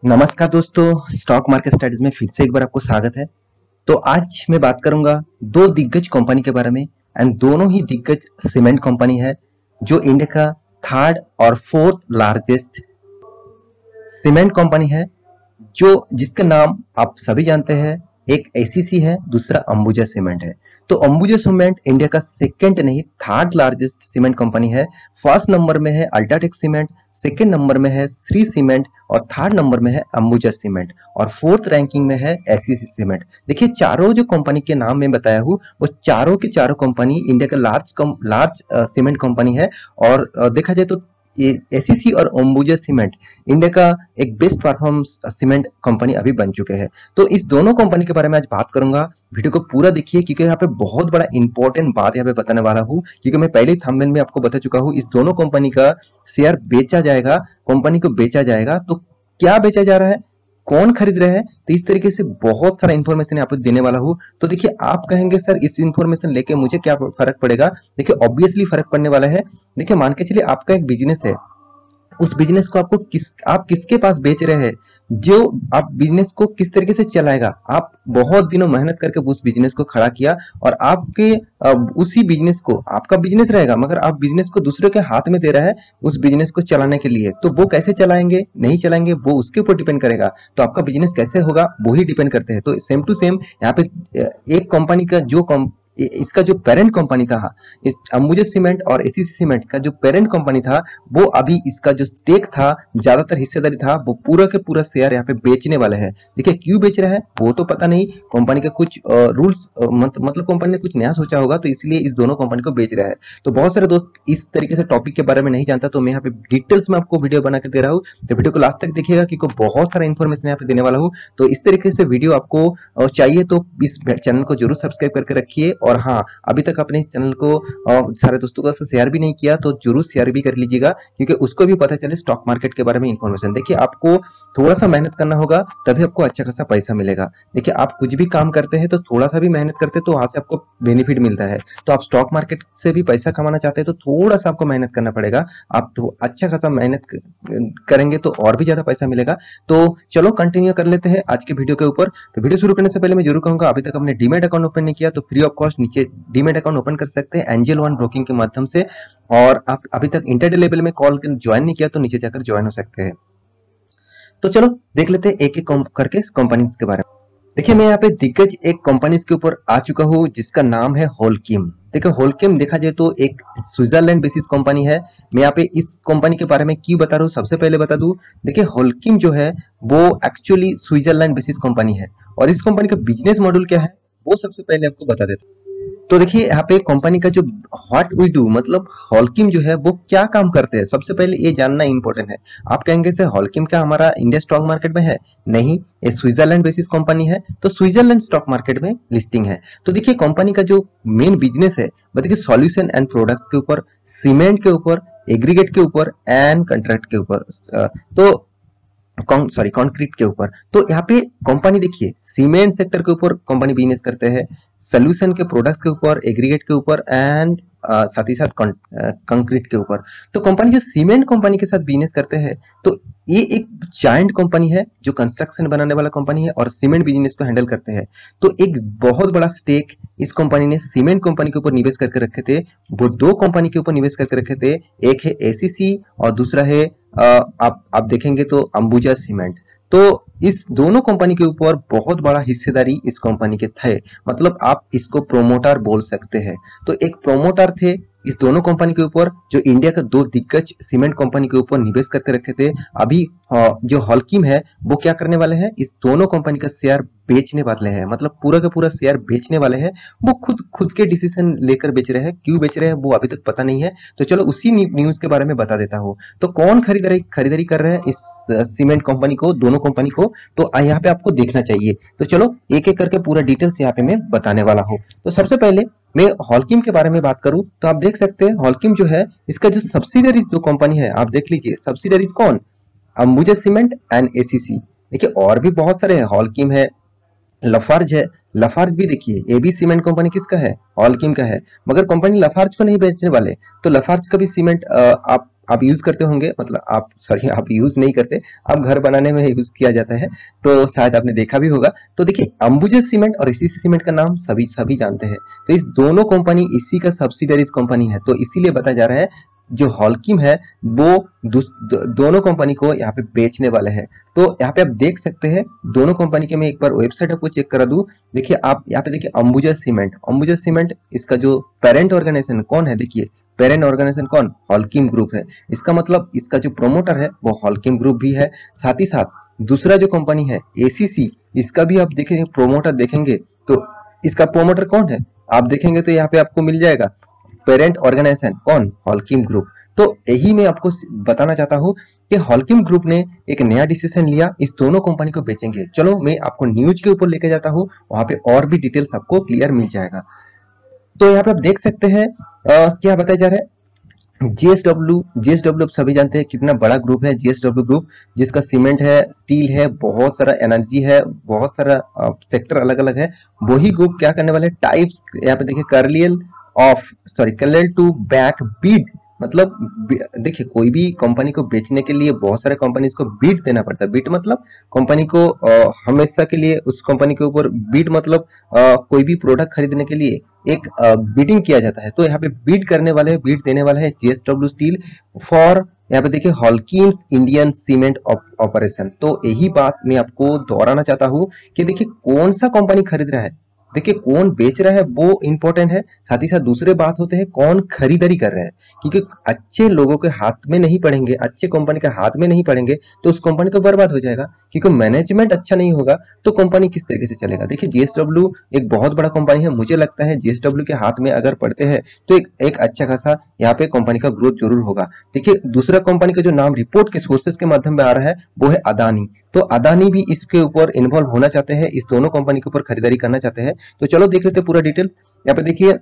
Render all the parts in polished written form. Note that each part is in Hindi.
नमस्कार दोस्तों, स्टॉक मार्केट स्टडीज में फिर से एक बार आपको स्वागत है। तो आज मैं बात करूंगा दो दिग्गज कंपनी के बारे में एंड दोनों ही दिग्गज सीमेंट कंपनी है जो इंडिया का थर्ड और फोर्थ लार्जेस्ट सीमेंट कंपनी है, जो जिसका नाम आप सभी जानते हैं। एक एसीसी है, दूसरा अंबुजा सीमेंट है। तो अंबुजा सीमेंट इंडिया का सेकंड नहीं थर्ड लार्जेस्ट सीमेंट कंपनी है। फर्स्ट नंबर में है अल्ट्राटेक सीमेंट, सेकंड नंबर में है श्री सीमेंट और थर्ड नंबर में है अंबुजा सीमेंट और फोर्थ रैंकिंग में है एसीसी सीमेंट। देखिए, चारों जो कंपनी के नाम मैं बताया हूँ वो चारों के चारों कंपनी इंडिया का लार्ज सीमेंट कंपनी है। और देखा जाए तो एसीसी और अंबुजा सीमेंट इंडिया का एक बेस्ट परफॉर्मेंस सीमेंट कंपनी अभी बन चुके हैं। तो इस दोनों कंपनी के बारे में आज बात करूंगा। वीडियो को पूरा देखिए क्योंकि यहाँ पे बहुत बड़ा इंपॉर्टेंट बात यहाँ पे बताने वाला हूँ, क्योंकि मैं पहले ही थंबनेल में आपको बता चुका हूँ इस दोनों कंपनी का शेयर बेचा जाएगा, कंपनी को बेचा जाएगा। तो क्या बेचा जा रहा है, कौन खरीद रहे हैं, तो इस तरीके से बहुत सारा इन्फॉर्मेशन यहाँ पे देने वाला हूँ। तो देखिए, आप कहेंगे सर इस इन्फॉर्मेशन लेके मुझे क्या फर्क पड़ेगा। देखिए, ऑब्वियसली फर्क पड़ने वाला है। देखिए, मान के चलिए आपका एक बिजनेस है, उस बिजनेस को आप किसके पास बेच रहे हैं, जो आप बिजनेस को किस तरीके से चलाएगा। आप बहुत दिनों मेहनत करके उस बिजनेस को खड़ा किया और आपके उसी बिजनेस को, आपका बिजनेस रहेगा मगर आप बिजनेस को दूसरे के हाथ में दे रहे हैं उस बिजनेस को चलाने के लिए। तो वो कैसे चलाएंगे नहीं चलाएंगे वो उसके ऊपर डिपेंड करेगा। तो आपका बिजनेस कैसे होगा वो ही डिपेंड करते हैं। तो सेम टू सेम यहाँ पे एक कंपनी का इसका जो पेरेंट कंपनी था, इस अंबुजा सीमेंट और एसीसी सीमेंट का जो पेरेंट कंपनी था, वो अभी इसका जो स्टेक था, ज्यादातर हिस्सेदारी था, वो पूरा के पूरा शेयर यहाँ पे बेचने वाले हैं। देखिए, क्यों बेच रहे हैं वो तो पता नहीं, कंपनी का कुछ रूल्स मतलब कंपनी ने कुछ नया सोचा होगा, तो इसलिए इस दोनों कंपनी को बेच रहा है। तो बहुत सारे दोस्त इस तरीके से टॉपिक के बारे में नहीं जानता, तो मैं यहाँ पे डिटेल्स में आपको वीडियो बना के दे रहा हूँ। तो वीडियो को लास्ट तक देखिएगा क्योंकि बहुत सारा इन्फॉर्मेशन यहाँ पे देने वाला हूँ। तो इस तरीके से वीडियो आपको चाहिए तो इस चैनल को जरूर सब्सक्राइब करके रखिए। और हाँ, अभी तक आपने इस चैनल को सारे दोस्तों को शेयर भी नहीं किया तो जरूर शेयर भी कर लीजिएगा, क्योंकि उसको भी पता चले स्टॉक मार्केट के बारे में इंफॉर्मेशन। देखिए, आपको थोड़ा सा मेहनत करना होगा तभी आपको अच्छा खासा पैसा मिलेगा। देखिए, आप कुछ भी काम करते हैं तो थोड़ा सा भी मेहनत करते हैं तो वहां से आपको बेनिफिट मिलता है। तो आप स्टॉक मार्केट से भी पैसा कमाना चाहते हैं तो थोड़ा सा आपको मेहनत करना पड़ेगा। आप तो अच्छा खासा मेहनत करेंगे तो और भी ज्यादा पैसा मिलेगा। तो चलो कंटिन्यू कर लेते हैं आज के वीडियो के ऊपर। तो वीडियो शुरू करने से पहले मैं जरूर कहूंगा, अभी तक हमने डीमैट अकाउंट ओपन नहीं किया तो फ्री ऑफ कॉस्ट नीचे डीमैट अकाउंट ओपन कर सकते हैं एंजल वन ब्रोकिंग के माध्यम से। और आप अभी तक इंटरडे लेवल में कॉल ज्वाइन नहीं किया तो नीचे जाकर ज्वाइन हो सकते हैं। तो चलो देख लेते हैं एक एक करके कंपनीज के बारे में। देखिए, मैं यहाँ पे दिग्गज एक कंपनीज के ऊपर आ चुका हूँ जिसका नाम है होलकिम। देखिए, होलकिम देखा जाए तो एक स्विट्जरलैंड बेसिस कंपनी है। मैं यहाँ पे इस कंपनी के बारे में क्यों बता रहा हूँ, सबसे पहले बता दूं। देखिए, होलकिम जो है वो एक्चुअली स्विट्जरलैंड बेसिस कंपनी है और इस कंपनी का बिजनेस मॉडल क्या है वो सबसे पहले आपको बता देता हूँ। तो देखिए, यहाँ पे कंपनी का जो व्हाट वी डू मतलब होलकिम जो है वो क्या काम करते हैं, सबसे पहले ये जानना इंपॉर्टेंट है। आप कहेंगे सर होलकिम क्या हमारा इंडिया स्टॉक मार्केट में है? नहीं, ये स्विट्जरलैंड बेसिस कंपनी है, तो स्विट्जरलैंड स्टॉक मार्केट में लिस्टिंग है। तो देखिए, कंपनी का जो मेन बिजनेस है वो देखिए सॉल्यूशन एंड प्रोडक्ट्स के ऊपर, सीमेंट के ऊपर, एग्रीगेट के ऊपर एंड कंट्रैक्ट के ऊपर, तो कंक्रीट के ऊपर। तो यहाँ पे कंपनी देखिए सीमेंट सेक्टर के ऊपर कंपनी बिजनेस करते हैं, सोल्यूशन के प्रोडक्ट्स के ऊपर, एग्रीगेट के ऊपर एंड साथ ही साथ कंक्रीट के ऊपर। तो कंपनी जो सीमेंट कंपनी के साथ बिजनेस करते हैं, तो ये एक जायंट कंपनी है जो कंस्ट्रक्शन बनाने वाला कंपनी है और सीमेंट बिजनेस को हैंडल करते हैं। तो एक बहुत बड़ा स्टेक इस कंपनी ने सीमेंट कंपनी के ऊपर निवेश करके रखे थे। वो दो कंपनी के ऊपर निवेश करके रखे थे, एक है एसीसी और दूसरा है आप देखेंगे तो अंबुजा सीमेंट। तो इस दोनों कंपनी के ऊपर बहुत बड़ा हिस्सेदारी इस कंपनी के थे, मतलब आप इसको प्रोमोटर बोल सकते हैं। तो एक प्रोमोटर थे इस दोनों कंपनी के ऊपर जो इंडिया का दो दिग्गज सीमेंट कंपनी के ऊपर निवेश करके रखे थे। अभी जो होलकिम है वो क्या करने वाले हैं, इस दोनों कंपनी का शेयर बेचने वाले हैं, मतलब पूरा का पूरा शेयर बेचने वाले हैं। वो खुद के डिसीजन लेकर बेच रहे हैं, क्यों बेच रहे हैं वो अभी तक पता नहीं है। तो चलो उसी न्यूज के बारे में बता देता हूँ। तो कौन खरीदारी कर रहे हैं इस सीमेंट कंपनी को, दोनों कंपनी को, तो यहाँ पे आपको देखना चाहिए। तो चलो एक एक करके पूरा डिटेल्स यहाँ पे मैं बताने वाला हूँ। तो सबसे पहले मैं होलकिम के बारे में बात करूं तो आप देख सकते हैं होलकिम जो है इसका जो सब्सिडरीज दो कंपनी है, आप देख लीजिए सब्सिडरीज कौन, अंबुजा सीमेंट एंड एसीसी। देखिए, और भी बहुत सारे हैं, होलकिम है, लफार्ज है। लफार्ज भी देखिए, ए बी सीमेंट कंपनी किसका है, होलकिम का है, मगर कंपनी लफार्ज को नहीं बेचने वाले। तो लफार्ज का भी सीमेंट आप आप यूज करते होंगे, मतलब आप सॉरी आप यूज नहीं करते, आप घर बनाने में यूज किया जाता है, तो शायद आपने देखा भी होगा। तो देखिए अंबुजा सीमेंट और एसीसी सीमेंट का नाम सभी सभी जानते हैं। तो इस दोनों कंपनी इसी का सब्सिडरीज कंपनी है, तो इसीलिए बताया जा रहा है जो हॉलकिम है वो दोनों कंपनी को यहाँ पे बेचने वाले हैं। तो यहाँ पे आप देख सकते हैं दोनों कंपनी के, मैं एक बार वेबसाइट आपको चेक करा दूं। देखिए आप यहाँ पे देखिए अंबुजा सीमेंट इसका जो पेरेंट ऑर्गेनाइजेशन कौन है, देखिए पेरेंट ऑर्गेनाइजेशन कौन, हॉलकिम ग्रुप है। इसका मतलब इसका जो प्रोमोटर है वो हॉलकिम ग्रुप भी है। साथ ही साथ दूसरा जो कंपनी है एसीसी, इसका भी आप देखेंगे प्रोमोटर देखेंगे तो इसका प्रोमोटर कौन है आप देखेंगे तो यहाँ पे आपको मिल जाएगा पेरेंट ऑर्गेनाइजेशन कौन, हॉलकिम ग्रुप। तो यही मैं आपको बताना चाहता हूँ कि हॉलकिम ग्रुप ने एक नया डिसीजन लिया, इस दोनों कंपनी को बेचेंगे। चलो मैं आपको न्यूज के ऊपर लेके जाता हूँ, वहां पे और भी डिटेल्स आपको क्लियर मिल जाएगा। तो यहाँ पे आप देख सकते हैं क्या बताया जा रहा है। जीएसडब्ल्यू आप सभी जानते हैं कितना बड़ा ग्रुप है जीएसडब्ल्यू ग्रुप, जिसका सीमेंट है, स्टील है, बहुत सारा एनर्जी है, बहुत सारा सेक्टर अलग अलग है। वही ग्रुप क्या करने वाले, टाइप्स यहाँ पे देखिए कर्लियल टू बैक बीड, मतलब देखिए कोई भी कंपनी को बेचने के लिए बहुत सारे कंपनीज को बीड देना पड़ता है। बीड मतलब कंपनी को हमेशा के लिए उस कंपनी के ऊपर, बीड मतलब कोई भी प्रोडक्ट खरीदने के लिए एक बीडिंग किया जाता है। तो यहाँ पे बीड करने वाले हैं, बीड देने वाला है जीएसडब्ल्यू स्टील फॉर, यहाँ पे देखिए हॉलकिम्स इंडियन सीमेंट ऑपरेशन। तो यही बात मैं आपको दोहराना चाहता हूँ कि देखिए कौन सा कंपनी खरीद रहा है, देखिए कौन बेच रहा है वो इंपॉर्टेंट है, साथ ही साथ दूसरे बात होते हैं कौन खरीदारी कर रहे हैं। क्योंकि अच्छे लोगों के हाथ में नहीं पड़ेंगे, अच्छे कंपनी के हाथ में नहीं पड़ेंगे तो उस कंपनी तो बर्बाद हो जाएगा। क्योंकि मैनेजमेंट अच्छा नहीं होगा तो कंपनी किस तरीके से चलेगा। देखिए जीएसडब्ल्यू एक बहुत बड़ा कंपनी है, मुझे लगता है जीएसडब्ल्यू के हाथ में अगर पड़ते हैं तो एक अच्छा खासा यहाँ पे कंपनी का ग्रोथ जरूर होगा। देखिए दूसरा कंपनी का जो नाम रिपोर्ट के सोर्सेस के माध्यम में आ रहा है वो है अदानी। तो अदानी भी इसके ऊपर इन्वॉल्व होना चाहते हैं, इस दोनों कंपनी के ऊपर खरीदारी करना चाहते हैं। तो चलो देख लेते हैं पूरा डिटेल। यहाँ पे देखिए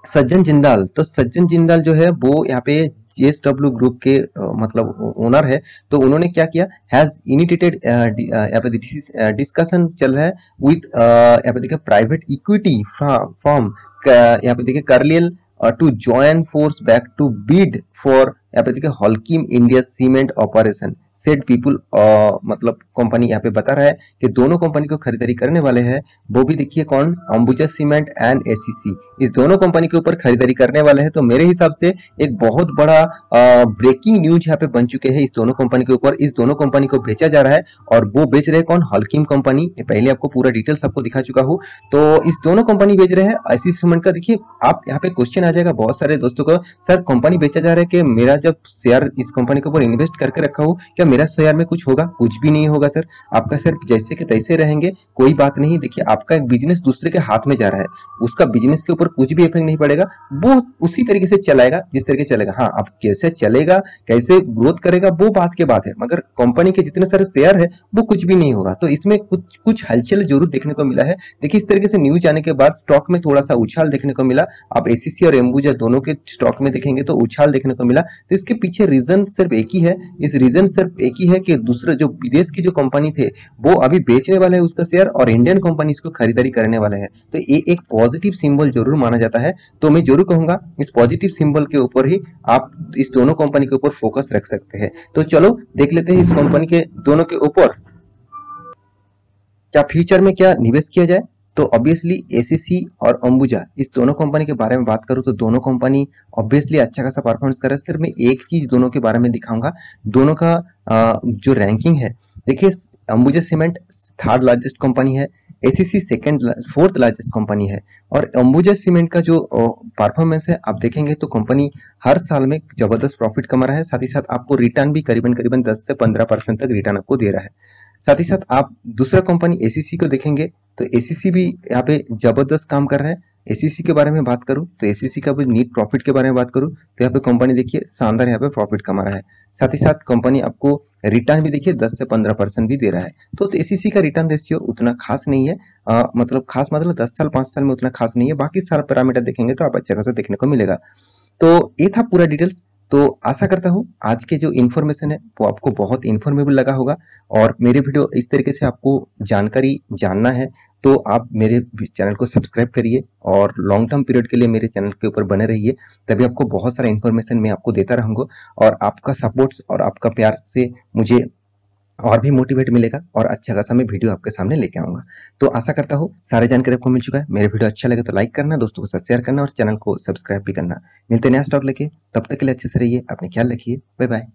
सज्जन जिंदाल, तो सज्जन जिंदाल जो है वो यहाँ पे जीएसडब्ल्यू ग्रुप के मतलब ओनर है। तो उन्होंने क्या किया, हैज इनिशिएटेड यहाँ पे डिस्कशन चल रहा है विथ यहाँ पे देखिए प्राइवेट इक्विटी फर्म, यहाँ पे देखिए कर्लियल to join force back to bid for यहाँ पे देखिए Holcim India cement operation said people, मतलब कंपनी यहाँ पे बता रहा है कि दोनों कंपनी को खरीदारी करने वाले हैं। वो भी देखिए कौन, अंबुजा सीमेंट एंड एसीसी, इस दोनों कंपनी के ऊपर खरीदारी करने वाले हैं। तो मेरे हिसाब से एक बहुत बड़ा ब्रेकिंग न्यूज यहाँ पे बन चुके हैं इस दोनों कंपनी के ऊपर। इस दोनों कंपनी को बेचा जा रहा है और वो बेच रहे हैं कौन, हॉलकिम कंपनी। पहले आपको पूरा डिटेल्स आपको दिखा चुका हूँ। तो इस दोनों कंपनी बेच रहे हैं एसीसी सीमेंट का। देखिए आप यहाँ पे क्वेश्चन आ जाएगा बहुत सारे दोस्तों को, सर कंपनी बेचा जा रहा है कि मेरा जब शेयर इस कंपनी के ऊपर इन्वेस्ट करके रखा हूँ क्या मेरा शेयर में कुछ होगा, कुछ भी नहीं होगा सर। आपका शेयर जैसे के तैसे रहेंगे, कोई बात नहीं। देखिए आपका एक बिजनेस दूसरे के हाथ में जा रहा है, उसका बिजनेस के ऊपर कुछ भी इफेक्ट नहीं पड़ेगा, वो उसी तरीके से चलाएगा जिस तरीके से चलेगा। हाँ अब कैसे चलेगा, कैसे ग्रोथ करेगा वो बात की बात है, मगर कंपनी के जितने सारे शेयर है वो कुछ भी नहीं होगा। तो इसमें कुछ हलचल जरूर देखने को मिला है। देखिए इस तरीके से न्यूज आने के बाद स्टॉक में थोड़ा सा उछाल देखने को मिला। आप एसीसी और अंबुजा दोनों के स्टॉक में देखेंगे तो उछाल देखने को मिला। तो इसके पीछे रीजन सिर्फ एक ही है, इस रीजन सिर्फ एक ही है कि दूसरे जो विदेश की जो कंपनी थे वो अभी बेचने वाले हैं उसका शेयर, और इंडियन कंपनी इसको खरीदारी करने वाले हैं। तो ये एक पॉजिटिव सिंबल जरूर माना जाता है। तो मैं जरूर कहूंगा इस पॉजिटिव सिंबल के ऊपर ही आप इस दोनों कंपनी के ऊपर फोकस रख सकते हैं। तो चलो देख लेते हैं इस कंपनी के दोनों के ऊपर क्या फ्यूचर में क्या निवेश किया जाए। तो ऑब्वियसली एसीसी और अंबुजा इस दोनों कंपनी के बारे में बात करूं तो दोनों कंपनी ऑब्वियसली अच्छा खासा परफॉर्मेंस कर रहा है। सिर्फ मैं एक चीज दोनों के बारे में दिखाऊंगा, दोनों का जो रैंकिंग है। देखिए Ambuja cement third largest company है, एसीसी फोर्थ लार्जेस्ट कंपनी है। और अंबुजा सीमेंट का जो परफॉर्मेंस है आप देखेंगे तो कंपनी हर साल में जबरदस्त प्रॉफिट कमा रहा है, साथ ही साथ आपको रिटर्न भी करीबन 10 से 15% तक रिटर्न आपको दे रहा है। साथ ही साथ आप दूसरा कंपनी एसीसी को देखेंगे तो एसीसी भी यहाँ पे जबरदस्त काम कर रहा है। एसीसी के बारे में बात करूं तो एसीसी का भी नीट प्रॉफिट के बारे में बात करूं तो यहाँ पे कंपनी देखिए शानदार यहाँ पे प्रॉफिट कमा रहा है। साथ ही साथ कंपनी आपको रिटर्न भी देखिए 10 से 15% भी दे रहा है। तो एसीसी का रिटर्न रेशियो उतना खास नहीं है, मतलब खास मतलब 10 साल 5 साल में उतना खास नहीं है। बाकी सारा पैरामीटर देखेंगे तो आप अच्छा खासा देखने को मिलेगा। तो ये था पूरा डिटेल्स। तो आशा करता हूँ आज के जो इन्फॉर्मेशन है वो आपको बहुत इन्फॉर्मेबल लगा होगा, और मेरे वीडियो इस तरीके से आपको जानकारी जानना है तो आप मेरे चैनल को सब्सक्राइब करिए और लॉन्ग टर्म पीरियड के लिए मेरे चैनल के ऊपर बने रहिए, तभी आपको बहुत सारा इन्फॉर्मेशन मैं आपको देता रहूँगा और आपका सपोर्ट्स और आपका प्यार से मुझे और भी मोटिवेट मिलेगा और अच्छा खासा मैं वीडियो आपके सामने लेके आऊँगा। तो आशा करता हूँ सारी जानकारी आपको मिल चुका है। मेरे वीडियो अच्छा लगे तो लाइक करना, दोस्तों के साथ शेयर करना और चैनल को सब्सक्राइब भी करना। मिलते हैं नया स्टॉक लेके, तब तक के लिए अच्छे से रहिए, अपने ख्याल रखिए, बाय बाय।